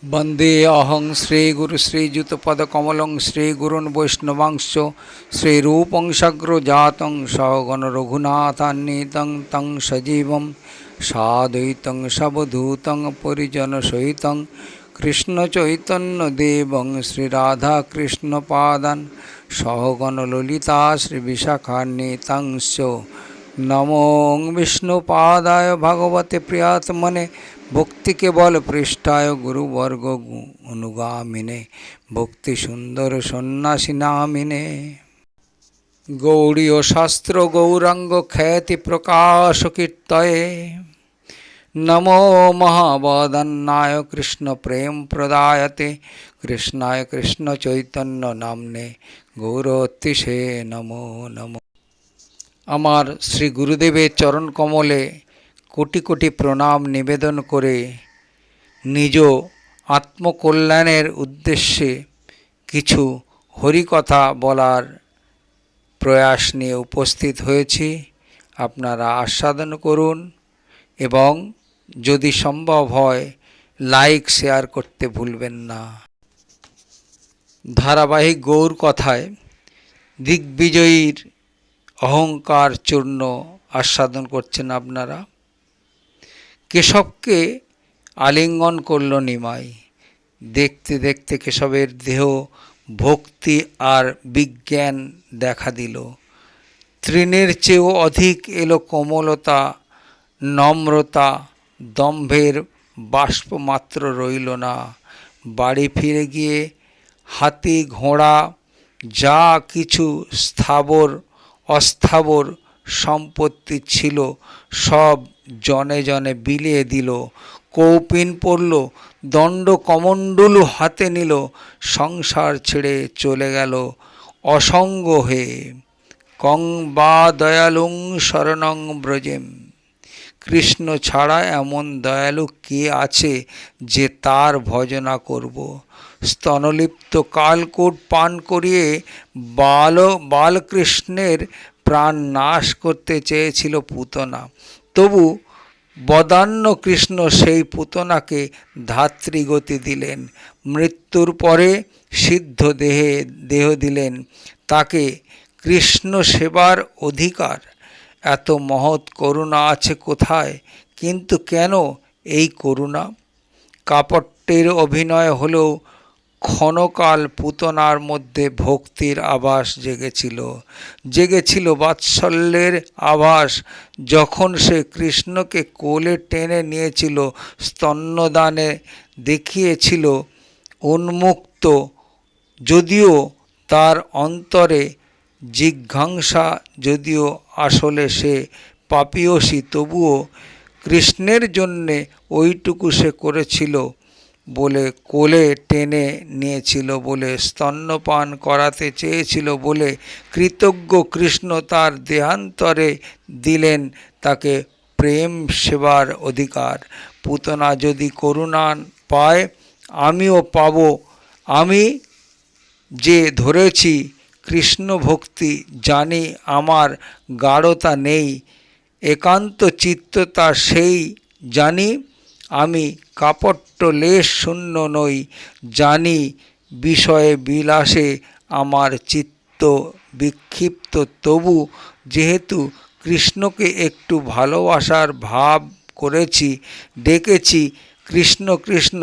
वंदे अहं श्रीगुरुश्रीयुतपदकमलं श्रीगुरून् वैष्णवांश्च श्रीरूपं सग्रजातं सगण रघुनाथान्वितं तं सजीवं साद्वैतं सवधूतं परिजनसहितं कृष्णचैतन्यदेवं श्रीराधाकृष्णपादान् सहगण ललिता श्रीविशाखान्वितांश्च नमो विष्णुपादाय भगवते प्रियात्मने भक्ति केवल पृष्ठाय गुरुवर्ग अनुगामिने भक्ति सुंदर सन्यासी नामिने गौड़ीय शास्त्र गौरांग ख्याति प्रकाश कीर्तये नमो महावदन्नाय कृष्ण प्रेम प्रदायते कृष्णाय कृष्ण चैतन्य नामने गौरतिशे नमो नमो। আমার শ্রী গুরুদেবের চরণ কমলে কোটি কোটি প্রণাম নিবেদন করে নিজ আত্মকল্যাণের উদ্দেশ্যে কিছু হরিকথা বলার প্রয়াস নিয়ে উপস্থিত হয়েছি। আপনারা আস্বাদন করুন এবং যদি সম্ভব হয় লাইক শেয়ার করতে ভুলবেন না। ধারাবাহিক গৌর কথায় দিগ্বিজয়ীর অহংকার চূর্ণ আস্বাদন করছেন আপনারা। কেশবকে আলিঙ্গন করল নিমাই। দেখতে দেখতে কেশবের দেহ ভক্তি আর বিজ্ঞান দেখা দিল। তৃণের চেয়েও অধিক এলো কোমলতা, নম্রতা, দম্ভের বাষ্পমাত্র রইল না। বাড়ি ফিরে গিয়ে হাতি ঘোড়া যা কিছু স্থাবর অস্থাবর সম্পত্তি ছিল সব জনে জনে বিলিয়ে দিল। কৌপিন পড়ল, দণ্ড কমণ্ডলু হাতে নিল, সংসার ছেড়ে চলে গেল অসঙ্গ হয়ে। কং বা দয়ালুং শরণং ব্রজেম। কৃষ্ণ ছাড়া এমন দয়ালু কে আছে যে তার ভজনা করব। স্তনলিপ্ত কালকূট পান করিয়ে বালকৃষ্ণের প্রাণ নাশ করতে চেয়েছিল পুতনা। তবু বদান্য কৃষ্ণ সেই পুতনাকে ধাত্রীগতি দিলেন। মৃত্যুর পরে সিদ্ধ দেহ দিলেন তাকে কৃষ্ণ সেবার অধিকার। এত মহৎ করুণা আছে কোথায়? কিন্তু কেন এই করুণা? কাপট্যের অভিনয় হলেও ক্ষণকাল পুতনার মধ্যে ভক্তির আভাস জেগেছিল বাৎসল্যের আভাস। যখন সে কৃষ্ণকে কোলে টেনে নিয়েছিল, স্তন্যদানে দেখিয়েছিল উন্মুক্ত, যদিও তার অন্তরে জিঘাংসা, যদিও আসলে সে পাপীয়সী, তবুও কৃষ্ণের জন্যে ওইটুকু সে করেছিল বলে, কোলে টেনে নিয়েছিল বলে, স্তন্যপান করাতে চেয়েছিল বলে কৃতজ্ঞ কৃষ্ণ তার দেহান্তরে দিলেন তাকে প্রেম সেবার অধিকার। পুতনা যদি করুণা পায়, আমিও পাব। আমি যে ধরেছি কৃষ্ণ ভক্তি, জানি আমার গাঢ়তা নেই, একান্ত চিত্ততা সেই জানি। আমি কাপট্য লেশ শূন্য নই, জানি বিষয়ে বিলাসে আমার চিত্ত বিক্ষিপ্ত। তবু যেহেতু কৃষ্ণকে একটু ভালোবাসার ভাব করেছি, ডেকেছি কৃষ্ণ কৃষ্ণ,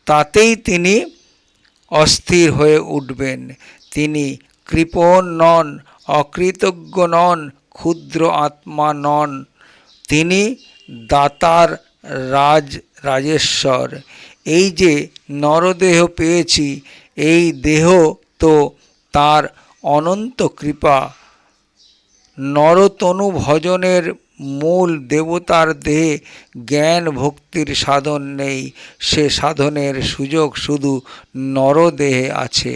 তাতেই তিনি অস্থির হয়ে উঠবেন। তিনি কৃপণ নন, অকৃতজ্ঞ নন, ক্ষুদ্র আত্মা নন। তিনি দাতার রাজেশ্বর। এই যে নরদেহ পেয়েছি, এই দেহ তো তার অনন্ত কৃপা। নরতনু ভজনের মূল দেবতার দেহে জ্ঞান ভক্তির সাধন নেই, সে সাধনের সুযোগ শুধু নরদেহে আছে।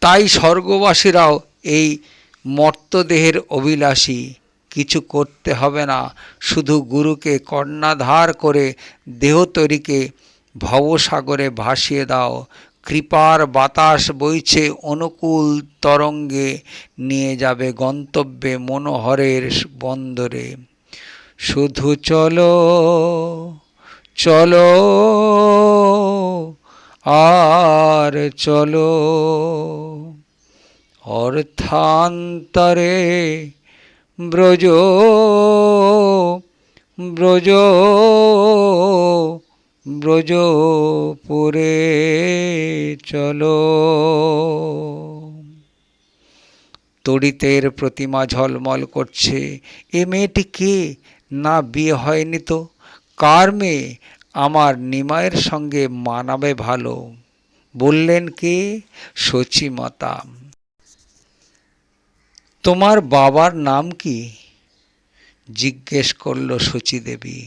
তাই স্বর্গবাসীরাও এই মর্তদেহের অভিলাষী। কিছু করতে হবে না, শুধু গুরুকে কর্ণাধার করে দেহতরীকে ভবসাগরে ভাসিয়ে দাও। কৃপার বাতাস বইছে অনুকূল তরঙ্গে, নিয়ে যাবে গন্তব্যে মনোহরের বন্দরে। শুধু চলো চলো আর চলো অর্থান্তরে ব্রজ ব্রজ ব্রজপুরে চলো। তড়িতের প্রতিমা ঝলমল করছে। এ মেয়েটি কে? না, বিয়ে হয়নি তো? কার মেয়ে? আমার নিমাইয়ের সঙ্গে মানাবে ভালো। বললেন কে? শচীমাতা। তোমার বাবার নাম কি? জিজ্ঞেস করল শচীদেবী।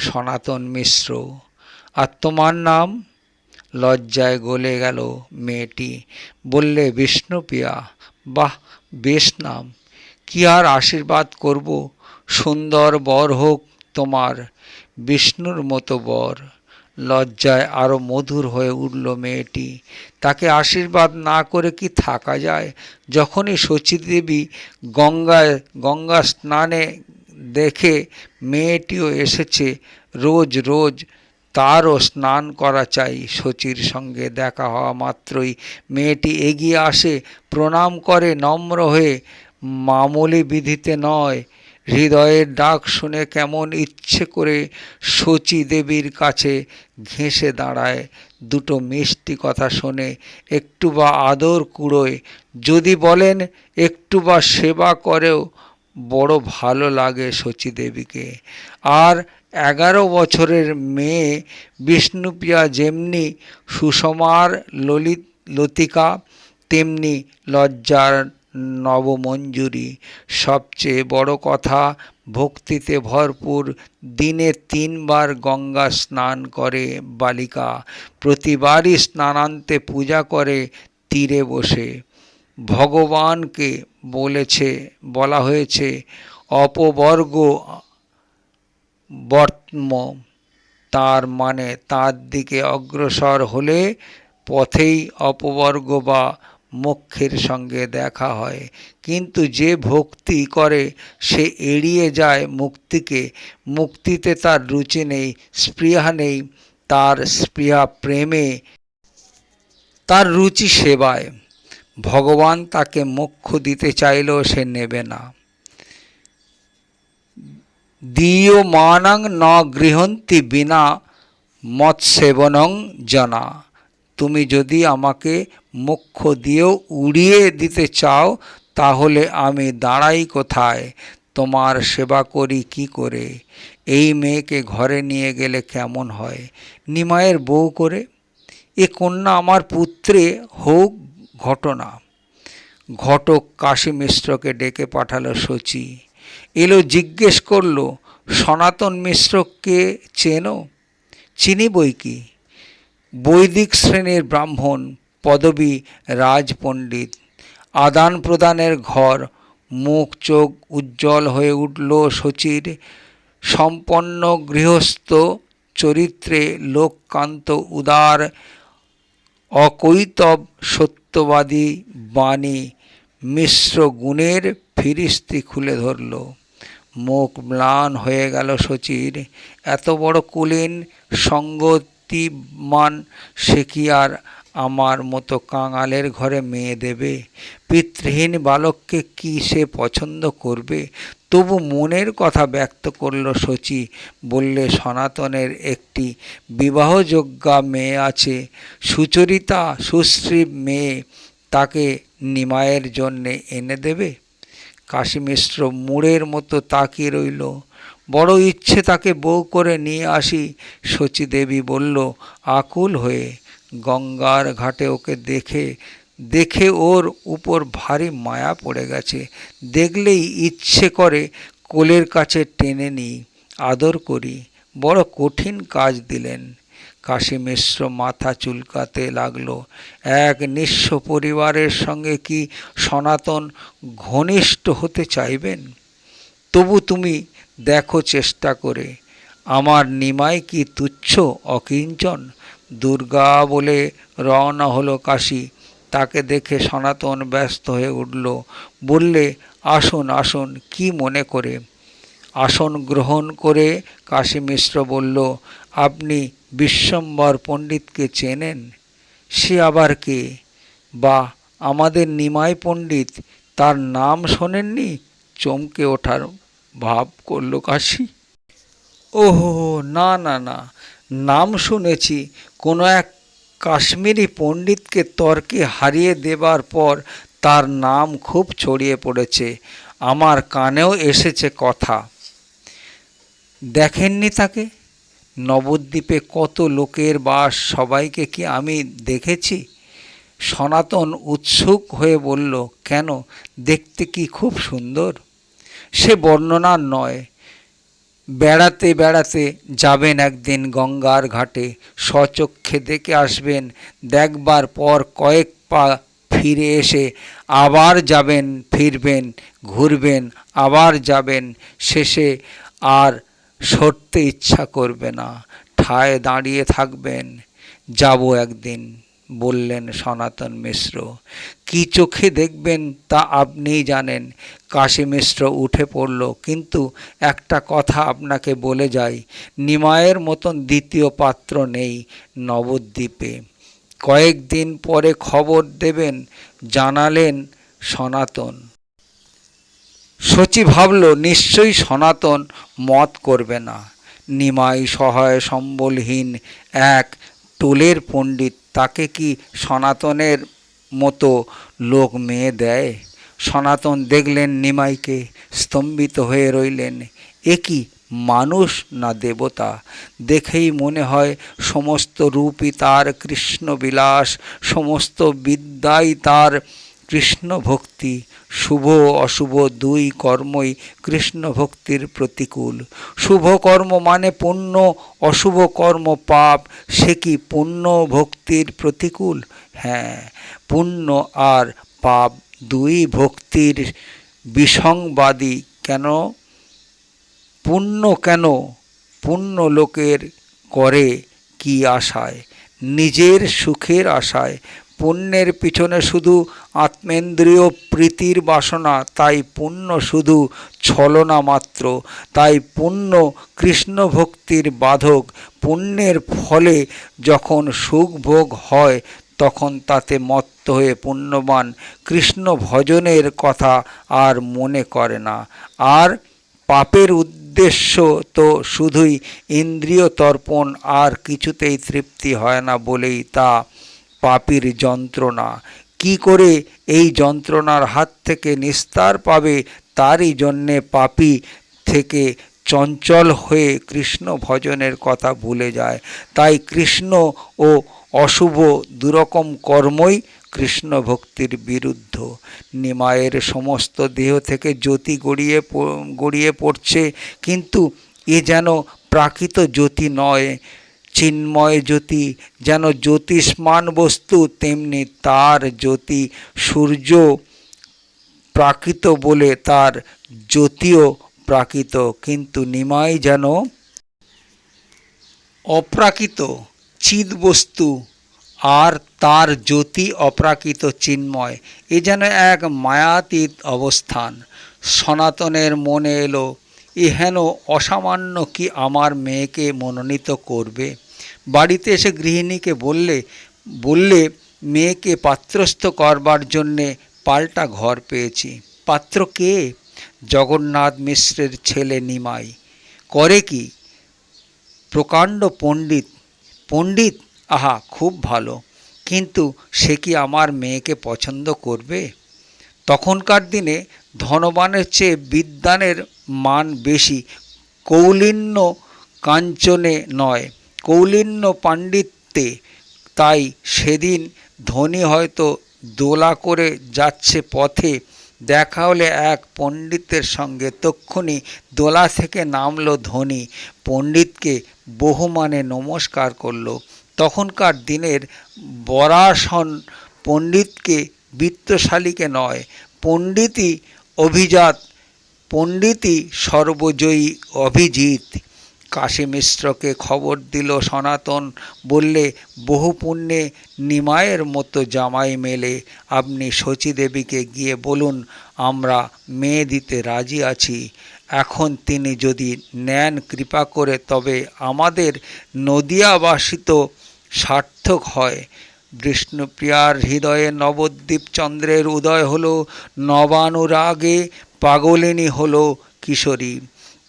সনাতন মিশ্র। আর তোমার নাম? লজ্জায় গলে গেল মেয়েটি। বললে বিষ্ণুপ্রিয়া। বাহ, বেশ নাম। কি আর আশীর্বাদ করব, সুন্দর বর হোক তোমার, বিষ্ণুর মতো বর। লজ্জায় আরো মধুর হয়ে উঠল মেয়েটি। তাকে আশীর্বাদ না করে কি থাকা যায়? যখনই শচীদেবী গঙ্গা স্নানে দেখে মেয়েটিও এসেছে, রোজ রোজ তারও স্নান করা চাই। শচীর সঙ্গে দেখা হওয়া মাত্রই মেয়েটি এগিয়ে আসে, প্রণাম করে নম্র হয়ে। মামুলি বিধিতে নয়, হৃদয়ের ডাক শুনে কেমন ইচ্ছে করে শচী দেবীর কাছে ঘেঁষে দাঁড়ায়। দুটো মিষ্টি কথা শোনে, একটু বা আদর কুড়োয়। যদি বলেন একটু বা সেবা করেও বড় ভালো লাগে শচী দেবীকে। আর 11 বছরের মেয়ে বিষ্ণুপ্রিয়া যেমনি সুষমার লতিকা, তেমনি লজ্জার নবমঞ্জুরি। সবচেয়ে বড় কথা, ভক্তিতে ভরপুর। দিনে 3 বার গঙ্গা স্নান করে বালিকা। প্রতিবারই স্নানান্তে পূজা করে তীরে বসে। ভগবানকে বলা হয়েছে অপবর্গ বর্ত্ম, তার মানে তার দিকে অগ্রসর হলে পথেই অপবর্গ বা মোক্ষের সঙ্গে দেখা হয়। কিন্তু যে ভক্তি করে সে এড়িয়ে যায় মুক্তিকে। মুক্তিতে তার রুচি নেই, স্পৃহা নেই। তার স্পৃহা প্রেমে, তার রুচি সেবায়। ভগবান তাকে মোক্ষ দিতে চাইলেও সে নেবে না। দীয়মানং ন গৃহন্তি বিনা মৎসেবনং জনা। তুমি যদি আমাকে মোক্ষ দিয়েও উড়িয়ে দিতে চাও, তাহলে আমি দাঁড়াই কোথায়? তোমার সেবা করি কি করে? এই মেয়েকে ঘরে নিয়ে গেলে কেমন হয়? নিমাইয়ের বউ করে। এ কন্যা আমার পুত্রে হোক ঘটনা। ঘটক কাশী মিশ্রকে ডেকে পাঠালো শচী। এলো, জিজ্ঞেস করল, সনাতন মিশ্রকে চেনো? চিনি বই কি, বৈদিক শ্রেণীর ব্রাহ্মণ, পদবী রাজপণ্ডিত। আদান প্রদানের ঘর। মুখ চোখ উজ্জ্বল হয়ে উঠল শচীর। সম্পন্ন গৃহস্থ চরিত্রে, লোককান্ত, উদার, অকৈতব, সত্যবাদী বাণী। মিশ্র গুণের ফিরিস্তি খুলে ধরল। মুখ ম্লান হয়ে গেল শচীর। এত বড় কুলীন সঙ্গতিমান সে কি আর আমার মতো কাঙালের ঘরে মেয়ে দেবে? পিতৃহীন বালককে কি সে পছন্দ করবে? তবু মনের কথা ব্যক্ত করল শচী। বললে, সনাতনের একটি বিবাহযোগ্যা মেয়ে আছে, সুচরিতা, সুশ্রী মেয়ে। তাকে নিমাইয়ের জন্যে এনে দেবে? কাশী মিশ্র মুড়ের মতো তাকিয়ে রইল। বড় ইচ্ছে তাকে বউ করে নিয়ে আসি। শচী দেবী বলল আকুল হয়ে। গঙ্গার ঘাটে ওকে দেখে ওর উপর ভারী মায়া পড়ে গেছে। দেখলেই ইচ্ছে করে কোলের কাছে টেনে নিই, আদর করি। বড় কঠিন কাজ দিলেন। কাশী মিশ্র মাথা চুলকাতে লাগলো। এক নিঃস্ব পরিবারের সঙ্গে কি সনাতন ঘনিষ্ঠ হতে চাইবেন? তবু তুমি দেখো চেষ্টা করে। আমার নিমাই কি তুচ্ছ অকিঞ্চন? দুর্গা বলে রওনা হলো কাশী। তাকে দেখে সনাতন ব্যস্ত হয়ে উঠল। বললে, আসুন আসুন, কি মনে করে? আসন গ্রহণ করে কাশী মিশ্র বলল, আপনি বিশ্বম্বর পণ্ডিতকে চেনেন? সে আবার কে? বা আমাদের নিমাই পণ্ডিত, তার নাম শোনেননি? চমকে ওঠার ভাব করল কাশি। ওহো, না না না, নাম শুনেছি। কোনো এক কাশ্মীরি পণ্ডিতকে তর্কে হারিয়ে দেবার পর তার নাম খুব ছড়িয়ে পড়েছে, আমার কানেও এসেছে কথা। দেখেননি তাকে? নবদ্বীপে কত লোকের বাস, সবাইকে কি আমি দেখেছি? সনাতন উৎসুক হয়ে বলল, কেন, দেখতে কি খুব সুন্দর? সে বর্ণনার নয়। বেড়াতে বেড়াতে যাবেন একদিন গঙ্গার ঘাটে, স্বচক্ষে দেখে আসবেন, দেখবার পর কয়েক পা ফিরে এসে আবার যাবেন, ফিরবেন, ঘুরবেন, আবার যাবেন, শেষে আর সরতে ইচ্ছা করবে না, ঠায় দাঁড়িয়ে থাকবেন। যাব একদিন, বললেন সনাতন মিশ্র। কি চোখে দেখবেন তা আপনিই জানেন। কাশী মিশ্র উঠে পড়ল। কিন্তু একটা কথা আপনাকে বলে যাই, নিমাইয়ের মতন দ্বিতীয় পাত্র নেই নবদ্বীপে। কয়েকদিন পরে খবর দেবেন, জানালেন সনাতন। শচী ভাবল নিশ্চয়ই সনাতন মত করবে না। নিমাই সহায় সম্বলহীন এক টোলের পণ্ডিত, তাকে কি সনাতনের মতো লোক মেয়ে দেয়? সনাতন দেখলেন নিমাইকে, স্তম্ভিত হয়ে রইলেন। এ কি মানুষ না দেবতা? দেখেই মনে হয় সমস্ত রূপই তার কৃষ্ণবিলাস, সমস্ত বিদ্যাই তার কৃষ্ণ ভক্তি। শুভ অশুভ দুই কর্মই কৃষ্ণ ভক্তির প্রতিকূল। শুভ কর্ম মানে পুণ্য, অশুভ কর্ম পাপ। সে কি পুণ্য ভক্তির প্রতিকূল? হ্যাঁ, পুণ্য আর পাপ দুই ভক্তির বিসংবাদী। কেন পুণ্য? কেন পুণ্য লোকের করে কি আশায়? নিজের সুখের আশায়। পুণ্যের পিছনে শুধু আত্মেন্দ্রিয় প্রীতির বাসনা, তাই পুণ্য শুধু ছলনা মাত্র। তাই পুণ্য কৃষ্ণ ভক্তির বাধক। পুণ্যের ফলে যখন সুখ ভোগ হয়, তখন তাতে মত্ত হয়ে পুণ্যবান কৃষ্ণ ভজনের কথা আর মনে করে না। আর পাপের উদ্দেশ্য তো শুধুই ইন্দ্রিয় তর্পণ, আর কিছুতেই তৃপ্তি হয় না বলেই তা পাপীর যন্ত্রণা। কি করে এই যন্ত্রণার হাত থেকে নিস্তার পাবে, তারই জন্যে পাপী থেকে চঞ্চল হয়ে কৃষ্ণ ভজনের কথা ভুলে যায়। তাই কৃষ্ণ ও অশুভ দুরকম কর্মই কৃষ্ণ ভক্তির বিরুদ্ধ। নিমাইয়ের সমস্ত দেহ থেকে জ্যোতি গড়িয়ে পড়ছে, কিন্তু এ যেন প্রাকৃত জ্যোতি নয়, চিন্ময় জ্যোতি। যেন জ্যোতিষ্মান বস্তু, তেমনি তার জ্যোতি। সূর্য প্রাকৃত বলে তার জ্যোতিও প্রাকৃত, কিন্তু নিমাই যেন অপ্রাকৃত চিদ্বস্তু, আর তার জ্যোতি অপ্রাকৃত চিন্ময়। এ যেন এক মায়াতীত অবস্থান। সনাতনের মনে এলো, এ হেন অসামান্য কি আমার মেয়েকে মনোনীত করবে? বাড়িতে এসে গৃহিণীকে বললে মেয়েকে পাত্রস্থ করবার জন্যে পাল্টা ঘর পেয়েছি। পাত্র কে? জগন্নাথ মিশ্রের ছেলে নিমাই। করে কি? প্রকাণ্ড পণ্ডিত। পণ্ডিত? আহা, খুব ভালো, কিন্তু সে কি আমার মেয়েকে পছন্দ করবে? তখনকার দিনে ধনবানের চেয়ে বিদ্বানের মান বেশি। কৌলীন্য কাঞ্চনে নয়, কৌলীন্য পাণ্ডিত্যে। তাই সেদিন ধনী হয়তো দোলা করে যাচ্ছে পথে, দেখা হলে এক পণ্ডিতের সঙ্গে। তক্ষুনি দোলা থেকে নামলো ধনী, পণ্ডিতকে বহুমানে নমস্কার করল। তখনকার দিনের বরাসন পণ্ডিতকে বিত্তশালীকে নয়, পণ্ডিতই অভিজাত, পণ্ডিতই সর্বজয়ী অভিজিৎ। কাশী মিশ্রকে খবর দিল সনাতন। বললে, বহু পুণ্যে নিমাইয়ের মতো জামাই মেলে। আপনি শচীদেবীকে গিয়ে বলুন, আমরা মেয়ে দিতে রাজি আছি। এখন তিনি যদি নেন কৃপা করে, তবে আমাদের নদিয়াবাসী তো সার্থক হয়। বিষ্ণুপ্রিয়ার হৃদয়ে নবদ্বীপ চন্দ্রের উদয় হলো, নবানুরাগে পাগলিনী হলো কিশোরী।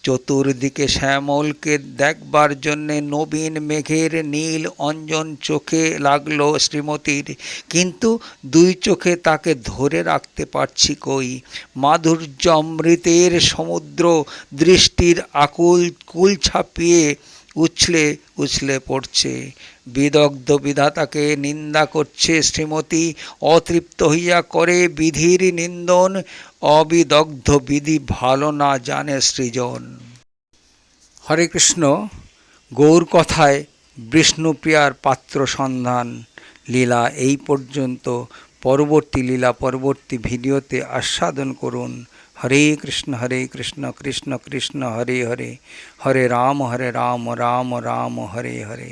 চতুর্দিকে শ্যামলকে দেখবার জন্যে নবীন মেঘের নীল অঞ্জন চোখে লাগলো শ্রীমতীর, কিন্তু দুই চোখে তাকে ধরে রাখতে পারছি কই। মাধুর্য অমৃতের সমুদ্র দৃষ্টির আকুল কুল ছাপিয়ে উছলে উছলে পড়ছে। বিদগ্ধ বিধাতাকে নিন্দা করছে শ্রীমতী, অতৃপ্ত হইয়া করে বিধির নিন্দন, অবিদগ্ধ বিধি ভালো না জানে সৃজন। হরে কৃষ্ণ। গৌর কথায় বিষ্ণুপ্রিয়ার পাত্র সন্ধান লীলা এই পর্যন্ত। পরবর্তী লীলা পরবর্তী ভিডিওতে আস্বাদন করুন। হরে কৃষ্ণ কৃষ্ণ কৃষ্ণ হরে হরে, হরে রাম রাম রাম হরে হরে।